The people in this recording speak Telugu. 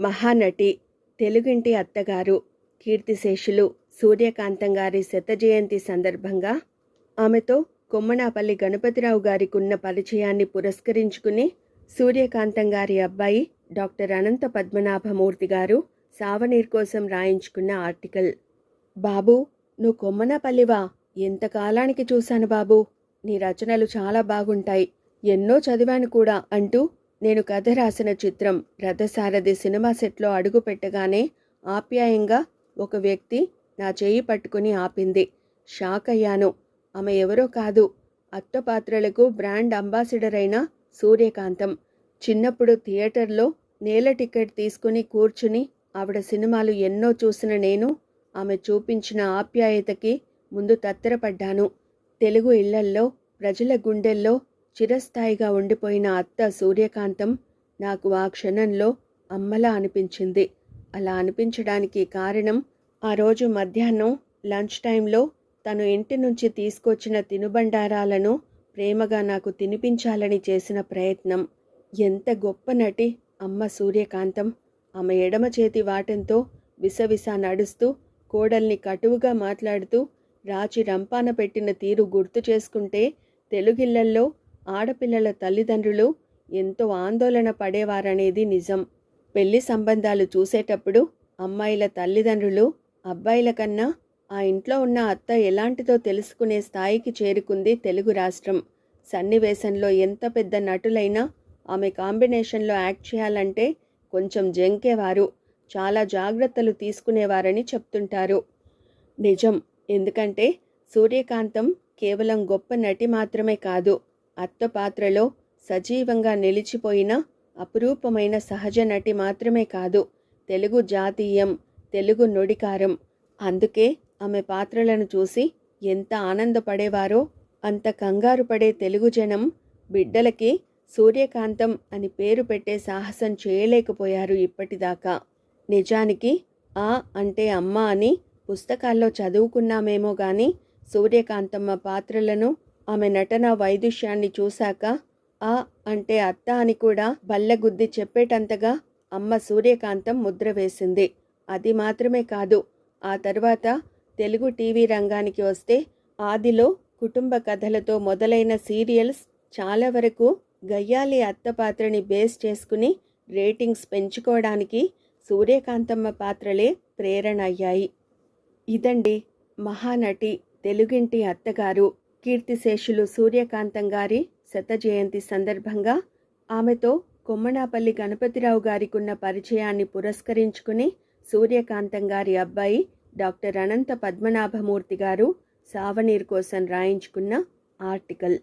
మహానటి, తెలుగింటి అత్తగారు, కీర్తిశేషులు సూర్యకాంతం గారి శత జయంతి సందర్భంగా ఆమెతో కొమ్మనాపల్లి గణపతిరావు గారికున్న పరిచయాన్ని పురస్కరించుకుని సూర్యకాంతం గారి అబ్బాయి డాక్టర్ అనంత పద్మనాభమూర్తి గారు సావనీర్ కోసం రాయించుకున్న ఆర్టికల్. బాబూ, నువ్వు కొమ్మనాపల్లివా? ఎంతకాలానికి చూశాను బాబూ. నీ రచనలు చాలా బాగుంటాయి, ఎన్నో చదివాను కూడా అంటూ నేను కథ రాసిన చిత్రం రథసారథి సినిమా సెట్లో అడుగు పెట్టగానే ఆప్యాయంగా ఒక వ్యక్తి నా చేయి పట్టుకుని ఆపింది. షాక్ అయ్యాను. ఆమె ఎవరో కాదు, అత్త పాత్రలకు బ్రాండ్ అంబాసిడర్ అయిన సూర్యకాంతం. చిన్నప్పుడు థియేటర్లో నేల టికెట్ తీసుకుని కూర్చుని ఆవిడ సినిమాలు ఎన్నో చూసిన నేను ఆమె చూపించిన ఆప్యాయతకి ముందు తత్తరపడ్డాను. తెలుగు ఇళ్లల్లో, ప్రజల గుండెల్లో చిరస్థాయిగా ఉండిపోయిన అత్త సూర్యకాంతం నాకు ఆ క్షణంలో అమ్మలా అనిపించింది. అలా అనిపించడానికి కారణం, ఆ రోజు మధ్యాహ్నం లంచ్ టైంలో తను ఇంటి నుంచి తీసుకొచ్చిన తినుబండారాలను ప్రేమగా నాకు తినిపించాలని చేసిన ప్రయత్నం. ఎంత గొప్ప నటి అమ్మ సూర్యకాంతం. ఆమె ఎడమ చేతి వాటంతో విసవిస నడుస్తూ, కోడల్ని కటువుగా మాట్లాడుతూ రాచి రంపాన పెట్టిన తీరు గుర్తు చేసుకుంటే తెలుగిళ్లల్లో ఆడపిల్లల తల్లిదండ్రులు ఎంతో ఆందోళన పడేవారనేది నిజం. పెళ్లి సంబంధాలు చూసేటప్పుడు అమ్మాయిల తల్లిదండ్రులు అబ్బాయిల కన్నా ఆ ఇంట్లో ఉన్న అత్త ఎలాంటిదో తెలుసుకునే స్థాయికి చేరుకుంది తెలుగు రాష్ట్రం. సన్నివేశంలో ఎంత పెద్ద నటులైనా ఆమె కాంబినేషన్లో యాక్ట్ చేయాలంటే కొంచెం జంకేవారు, చాలా జాగ్రత్తలు తీసుకునేవారని చెప్తుంటారు. నిజం. ఎందుకంటే సూర్యకాంతం కేవలం గొప్ప నటి మాత్రమే కాదు, అత్త పాత్రలో సజీవంగా నిలిచిపోయిన అపురూపమైన సహజ నటి మాత్రమే కాదు, తెలుగు జాతీయం, తెలుగు నుడికారం. అందుకే ఆమె పాత్రలను చూసి ఎంత ఆనందపడేవారో అంత కంగారు పడే తెలుగు జనం బిడ్డలకి సూర్యకాంతం అని పేరు పెట్టే సాహసం చేయలేకపోయారు ఇప్పటిదాకా. నిజానికి ఆ అంటే అమ్మ అని పుస్తకాల్లో చదువుకున్నామేమో గాని సూర్యకాంతమ్మ పాత్రలను, ఆమె నటన వైదుష్యాన్ని చూశాక ఆ అంటే అత్త అని కూడా బల్లగుద్ది చెప్పేటంతగా అమ్మ సూర్యకాంతం ముద్ర వేసింది. అది మాత్రమే కాదు, ఆ తర్వాత తెలుగు టీవీ రంగానికి వస్తే ఆదిలో కుటుంబ కథలతో మొదలైన సీరియల్స్ చాలా వరకు గయ్యాలి అత్త పాత్రని బేస్ చేసుకుని రేటింగ్స్ పెంచుకోవడానికి సూర్యకాంతమ్మ పాత్రలే ప్రేరణ అయ్యాయి. ఇదండి మహానటి, తెలుగింటి అత్తగారు, కీర్తిశేషులు సూర్యకాంతం గారి శత జయంతి సందర్భంగా ఆమెతో కొమ్మనాపల్లి గణపతిరావు గారికున్న పరిచయాన్ని పురస్కరించుకుని సూర్యకాంతం గారి అబ్బాయి డాక్టర్ అనంత పద్మనాభమూర్తి గారు సావనీర్ కోసం రాయించుకున్న ఆర్టికల్.